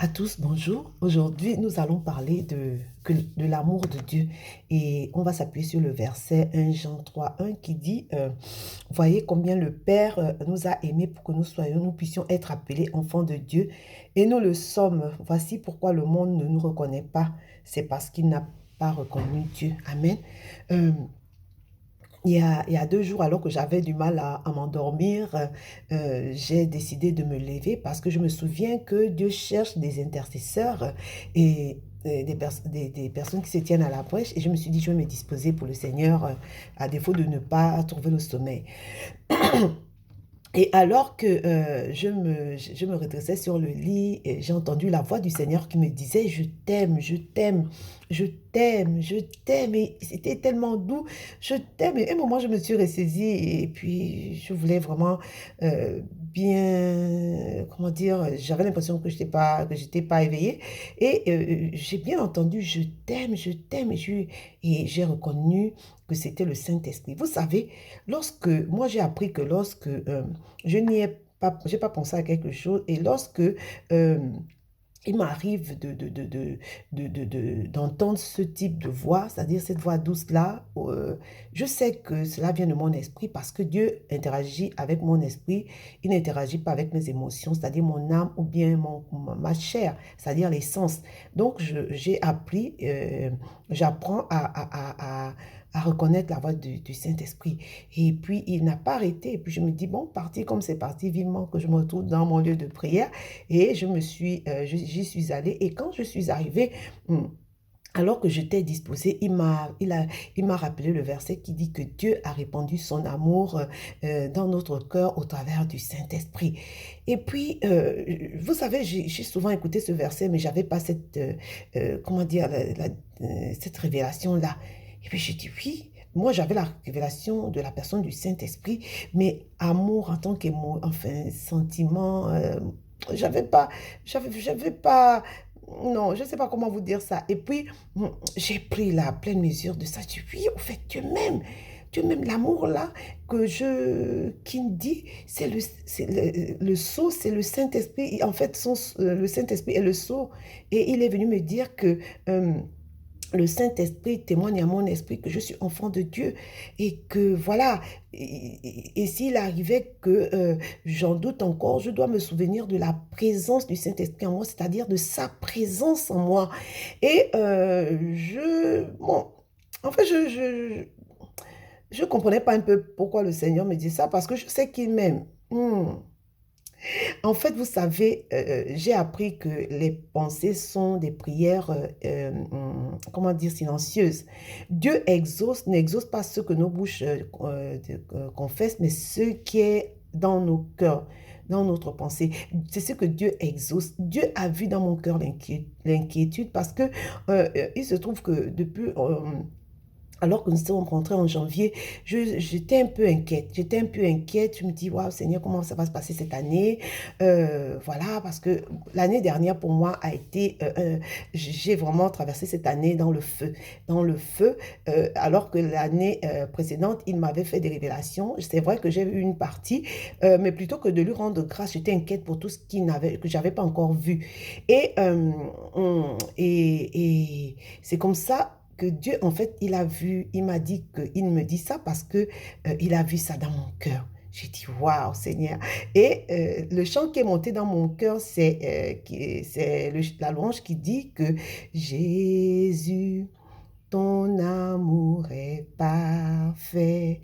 À tous, bonjour. Aujourd'hui, nous allons parler de l'amour de Dieu et on va s'appuyer sur le verset 1 Jean 3:1 qui dit voyez combien le Père nous a aimés pour que nous puissions être appelés enfants de Dieu et nous le sommes. Voici pourquoi le monde ne nous reconnaît pas. C'est parce qu'il n'a pas reconnu Dieu. Amen. Euh, il y a 2 jours, alors que j'avais du mal à m'endormir, j'ai décidé de me lever parce que je me souviens que Dieu cherche des intercesseurs et des personnes qui se tiennent à la brèche. Et je me suis dit, je vais me disposer pour le Seigneur, à défaut de ne pas trouver le sommeil. Et alors que je me redressais sur le lit, et j'ai entendu la voix du Seigneur qui me disait, je t'aime, je t'aime, je t'aime, je t'aime. Et c'était tellement doux, je t'aime. Et à un moment, je me suis ressaisie et puis je voulais vraiment bien, comment dire, j'avais l'impression que j'étais pas éveillée. Et j'ai bien entendu, je t'aime. Et j'ai reconnu que c'était le Saint-Esprit. Vous savez, moi j'ai appris que lorsque je n'y ai pas, j'ai pas pensé à quelque chose. Et lorsque il m'arrive d'entendre ce type de voix, c'est-à-dire cette voix douce-là, je sais que cela vient de mon esprit parce que Dieu interagit avec mon esprit. Il n'interagit pas avec mes émotions, c'est-à-dire mon âme ou bien ma chair, c'est-à-dire les sens. Donc, j'ai appris, j'apprends à reconnaître la voix du Saint-Esprit. Et puis, il n'a pas arrêté. Et puis, je me dis, bon, parti comme c'est parti, vivement que je me retrouve dans mon lieu de prière. Et j'y suis allée. Et quand je suis arrivée, alors que j'étais disposée, il m'a rappelé le verset qui dit que Dieu a répandu son amour dans notre cœur au travers du Saint-Esprit. Et puis, vous savez, j'ai souvent écouté ce verset, mais j'avais pas comment dire, cette révélation-là. Et puis, j'ai dit oui. Moi, j'avais la révélation de la personne du Saint-Esprit, mais amour en tant qu'émotion, enfin, sentiment, j'avais pas, j'avais pas, non, je ne sais pas comment vous dire ça. Et puis, j'ai pris la pleine mesure de ça. Je dis, oui, au fait, Dieu m'aime l'amour là qui me dit, le sceau, c'est le Saint-Esprit. En fait, le Saint-Esprit est le sceau. Et il est venu me dire que le Saint-Esprit témoigne à mon esprit que je suis enfant de Dieu et que voilà, et s'il arrivait que j'en doute encore, je dois me souvenir de la présence du Saint-Esprit en moi, c'est-à-dire de sa présence en moi. Et bon, en fait, je comprenais pas un peu pourquoi le Seigneur me dit ça, parce que je sais qu'il m'aime. En fait, vous savez, j'ai appris que les pensées sont des prières, comment dire, silencieuses. Dieu n'exauce pas ce que nos bouches confessent, mais ce qui est dans nos cœurs, dans notre pensée. C'est ce que Dieu exauce. Dieu a vu dans mon cœur l'inquiétude parce que il se trouve que depuis alors que nous sommes rencontrés en janvier, j'étais un peu inquiète. J'étais un peu inquiète. Je me dis, waouh, Seigneur, comment ça va se passer cette année? Voilà, parce que l'année dernière, pour moi, j'ai vraiment traversé cette année dans le feu. Dans le feu, alors que l'année précédente, il m'avait fait des révélations. C'est vrai que j'ai eu une partie, mais plutôt que de lui rendre grâce, j'étais inquiète pour tout ce que j'avais pas encore vu. Et, c'est comme ça que Dieu, en fait, il m'a dit qu'il me dit ça parce que il a vu ça dans mon cœur. J'ai dit, waouh, Seigneur. Et le chant qui est monté dans mon cœur, c'est la louange qui dit que Jésus, ton amour est parfait.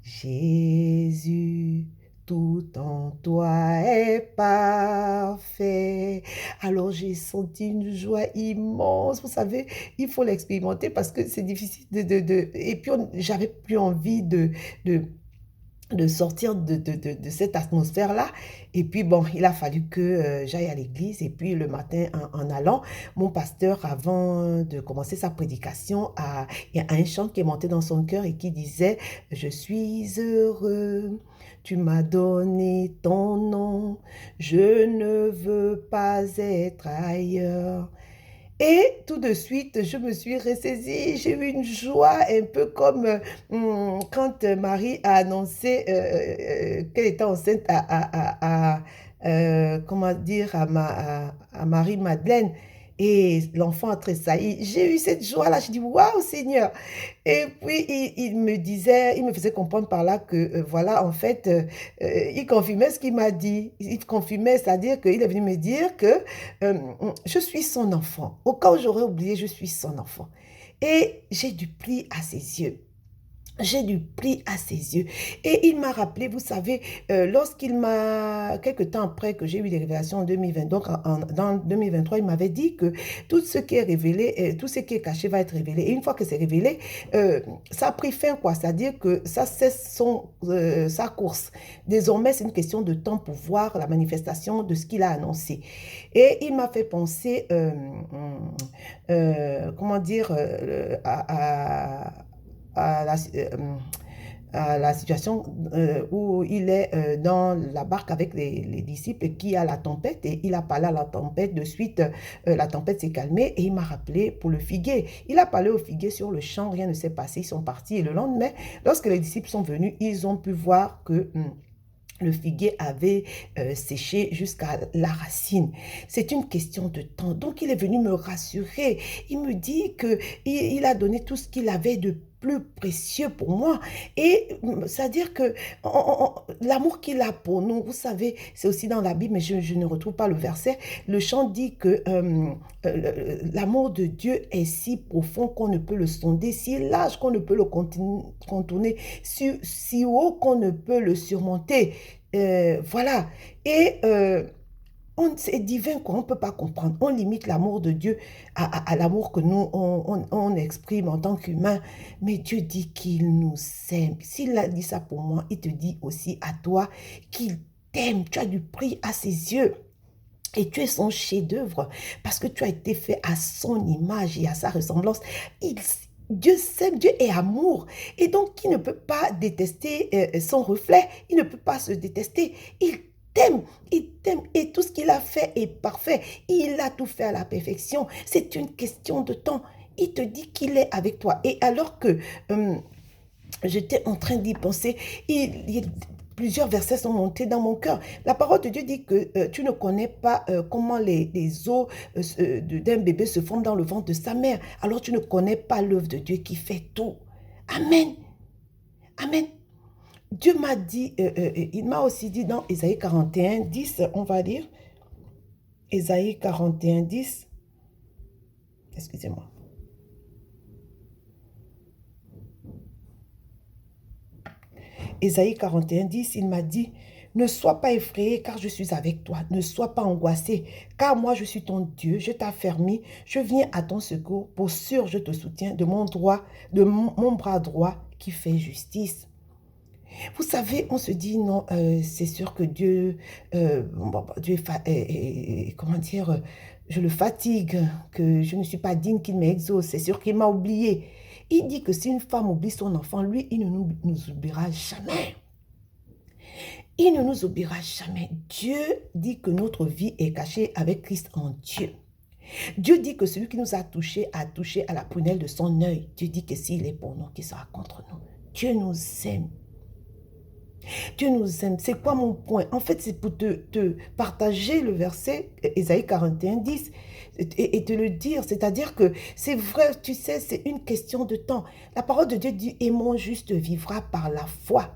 Jésus, tout en toi est parfait. Alors j'ai senti une joie immense. Vous savez, il faut l'expérimenter parce que c'est difficile Et puis, j'avais plus envie de, de sortir de cette atmosphère-là. Et puis, bon, il a fallu que j'aille à l'église. Et puis, le matin, en allant, mon pasteur, avant de commencer sa prédication, il y a un chant qui est monté dans son cœur et qui disait, je suis heureux, tu m'as donné ton nom, je ne veux pas être ailleurs. Et tout de suite, je me suis ressaisie, j'ai eu une joie un peu comme quand Marie a annoncé qu'elle était enceinte comment dire, à Marie-Madeleine. Et l'enfant a tressailli. J'ai eu cette joie-là. Je dis, waouh, Seigneur. Et puis, il me disait, il me faisait comprendre par là que, voilà, en fait, il confirmait ce qu'il m'a dit. Il confirmait, c'est-à-dire qu'il est venu me dire que je suis son enfant. Au cas où j'aurais oublié, je suis son enfant. Et j'ai du pli à ses yeux. J'ai du pli à ses yeux. Et il m'a rappelé, vous savez, lorsqu'il m'a, quelques temps après que j'ai eu des révélations en 2020, donc dans 2023, il m'avait dit que tout ce qui est révélé, tout ce qui est caché va être révélé. Et une fois que c'est révélé, ça a pris fin, quoi. C'est-à-dire que ça cesse sa course. Désormais, c'est une question de temps pour voir la manifestation de ce qu'il a annoncé. Et il m'a fait penser, comment dire, à la, à la situation où il est dans la barque avec les disciples et qui a la tempête et il a parlé à la tempête. De suite, la tempête s'est calmée et il m'a rappelé pour le figuier. Il a parlé au figuier sur le champ, rien ne s'est passé, ils sont partis. Et le lendemain, lorsque les disciples sont venus, ils ont pu voir que le figuier avait séché jusqu'à la racine. C'est une question de temps. Donc, il est venu me rassurer. Il me dit qu'il a donné tout ce qu'il avait de plus précieux pour moi. Et c'est-à-dire que l'amour qu'il a pour nous, vous savez, c'est aussi dans la Bible, mais je ne retrouve pas le verset. Le chant dit que l'amour de Dieu est si profond qu'on ne peut le sonder, si large qu'on ne peut le contourner, si haut qu'on ne peut le surmonter. Voilà. Et c'est divin, quoi. On ne peut pas comprendre. On limite l'amour de Dieu à l'amour que nous, on exprime en tant qu'humain. Mais Dieu dit qu'il nous aime. S'il a dit ça pour moi, il te dit aussi à toi qu'il t'aime. Tu as du prix à ses yeux. Et tu es son chef-d'œuvre parce que tu as été fait à son image et à sa ressemblance. Dieu s'aime, Dieu est amour. Et donc, il ne peut pas détester son reflet. Il ne peut pas se détester. Il t'aime. Et tout ce qu'il a fait est parfait. Il a tout fait à la perfection. C'est une question de temps. Il te dit qu'il est avec toi. Et alors que j'étais en train d'y penser, plusieurs versets sont montés dans mon cœur. La parole de Dieu dit que tu ne connais pas comment les os d'un bébé se forment dans le ventre de sa mère. Alors tu ne connais pas l'œuvre de Dieu qui fait tout. Amen. Amen. Dieu m'a dit, il m'a aussi dit dans Ésaïe 41, 10, on va lire. Ésaïe 41, 10. Excusez-moi. Ésaïe 41, 10, il m'a dit, ne sois pas effrayé car je suis avec toi. Ne sois pas angoissé car moi je suis ton Dieu. Je t'affermis, je viens à ton secours. Pour sûr, je te soutiens de mon bras droit qui fait justice. Vous savez, on se dit, non, c'est sûr que Dieu, Dieu comment dire, je le fatigue, que je ne suis pas digne qu'il m'exauce. C'est sûr qu'il m'a oublié. Il dit que si une femme oublie son enfant, lui, il ne nous oubliera jamais. Il ne nous oubliera jamais. Dieu dit que notre vie est cachée avec Christ en Dieu. Dieu dit que celui qui nous a touché à la prunelle de son œil. Dieu dit que s'il est pour nous, qu'il sera contre nous. Dieu nous aime. Dieu nous aime. C'est quoi mon point? En fait, c'est pour te partager le verset Ésaïe 41, 10 et te le dire. C'est-à-dire que c'est vrai, tu sais, c'est une question de temps. La parole de Dieu dit, et mon juste vivra par la foi.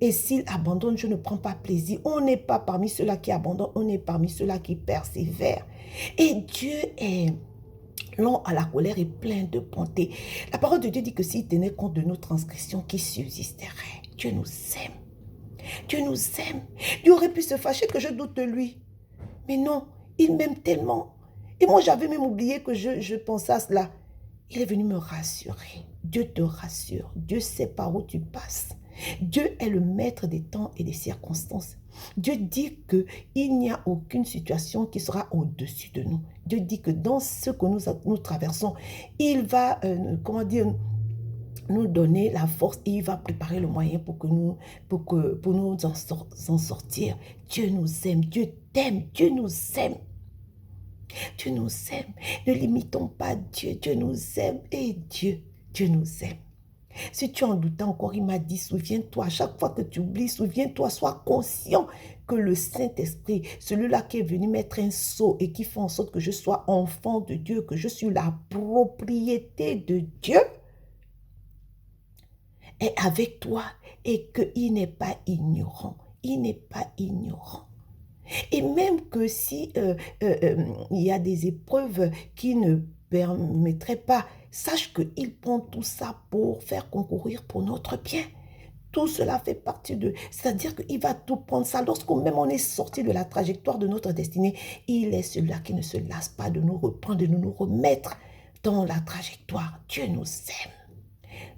Et s'il abandonne, je ne prends pas plaisir. On n'est pas parmi ceux-là qui abandonnent, on est parmi ceux-là qui persévèrent. Et Dieu est lent à la colère et plein de bonté. La parole de Dieu dit que s'il tenait compte de nos transgressions, qui subsisteraient. Dieu nous aime. Dieu nous aime. Dieu aurait pu se fâcher que je doute de lui. Mais non, il m'aime tellement. Et moi, j'avais même oublié que je pensais à cela. Il est venu me rassurer. Dieu te rassure. Dieu sait par où tu passes. Dieu est le maître des temps et des circonstances. Dieu dit qu'il n'y a aucune situation qui sera au-dessus de nous. Dieu dit que dans ce que nous traversons, il va, comment dire, nous donner la force et il va préparer le moyen pour nous en sortir. Dieu nous aime, Dieu t'aime, Dieu nous aime. Dieu nous aime. Ne limitons pas Dieu, Dieu nous aime et Dieu nous aime. Si tu en doutais encore, il m'a dit, souviens-toi, à chaque fois que tu oublies, souviens-toi, sois conscient que le Saint-Esprit, celui-là qui est venu mettre un sceau et qui fait en sorte que je sois enfant de Dieu, que je suis la propriété de Dieu, est avec toi et qu'il n'est pas ignorant. Il n'est pas ignorant. Et même que si il y a des épreuves qui ne permettraient pas, sache qu'il prend tout ça pour faire concourir pour notre bien. Tout cela fait partie de... C'est-à-dire qu'il va tout prendre ça. Lorsque même on est sorti de la trajectoire de notre destinée, il est celui-là qui ne se lasse pas de nous reprendre, de nous remettre dans la trajectoire. Dieu nous aime.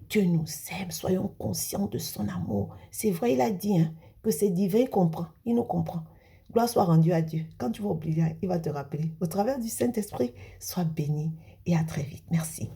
Dieu nous aime. Soyons conscients de son amour. C'est vrai, il a dit hein, que c'est divin, il comprend. Il nous comprend. Gloire soit rendue à Dieu. Quand tu vas oublier, il va te rappeler. Au travers du Saint-Esprit, sois béni et à très vite. Merci.